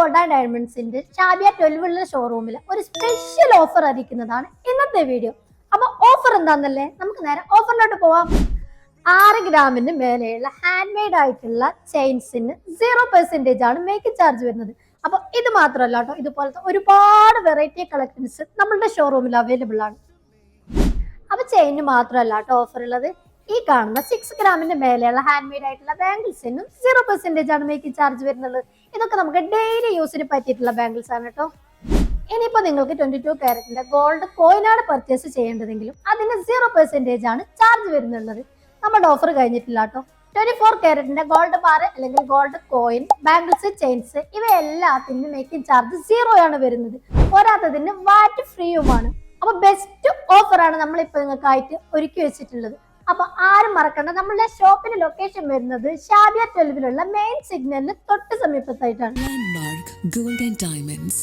Gold and ഡയമണ്ട്സിന്റെ Shabiya 12 ഷോറൂമിൽ ഒരു special offer അറിയിക്കുന്നതാണ് ഇന്നത്തെ വീഡിയോ. അപ്പൊ ഓഫർ എന്താന്നല്ലേ, നമുക്ക് നേരെ ഓഫറിലോട്ട് പോവാം. 6 ഗ്രാമിന് മേലെയുള്ള ഹാൻഡ് മെയ്ഡ് ആയിട്ടുള്ള ചെയിൻസിന് 0% ആണ് മേക്കിംഗ് ചാർജ് വരുന്നത്. അപ്പൊ ഇത് മാത്രമല്ല കേട്ടോ, ഇതുപോലത്തെ ഒരുപാട് വെറൈറ്റി കളക്ഷൻസ് നമ്മളുടെ ഷോറൂമിൽ അവൈലബിൾ ആണ്. അപ്പൊ ചെയിന് മാത്രമല്ല കേട്ടോ ഓഫർ ഉള്ളത്. ഈ കാണുന്ന 6 ഗ്രാമിന്റെ മേലെയുള്ള ഹാൻഡ് മെയ്ഡ് ആയിട്ടുള്ള ബാംഗിൾസിനും 0% ആണ് മേക്കിംഗ് ചാർജ് വരുന്നത്. ഇതൊക്കെ നമുക്ക് ഡെയിലി യൂസിന് പറ്റിയിട്ടുള്ള ബാംഗിൾസ് ആണ് കേട്ടോ. ഇനിയിപ്പോ നിങ്ങൾക്ക് 22 കാരറ്റിന്റെ ഗോൾഡ് കോയിനാണ് പർച്ചേസ് ചെയ്യേണ്ടതെങ്കിലും അതിന് 0% ആണ് ചാർജ് വരുന്നുള്ളത്. നമ്മുടെ ഓഫർ കഴിഞ്ഞിട്ടില്ല കേട്ടോ. 24 കാരറ്റിന്റെ ഗോൾഡ് ബാർ അല്ലെങ്കിൽ ഗോൾഡ് കോയിൻ, ബാംഗിൾസ്, ചെയിൻസ് ഇവയെല്ലാത്തിനും മേക്കിംഗ് ചാർജ് 0 ആണ് വരുന്നത്. പോരാത്തതിന് വാറ്റ് ഫ്രീയുമാണ്. അപ്പൊ ബെസ്റ്റ് ഓഫർ ആണ് നമ്മളിപ്പോ നിങ്ങൾക്കായിട്ട് ഒരുക്കി വെച്ചിട്ടുള്ളത്. അപ്പൊ ആരും മറക്കണ്ട, നമ്മളുടെ ഷോപ്പിന്റെ ലൊക്കേഷൻ വരുന്നത് ഷാബിയ 12 മെയിൻ സിഗ്നലിന് തൊട്ട് സമീപത്തായിട്ടാണ്. Landmark Gold and Diamonds.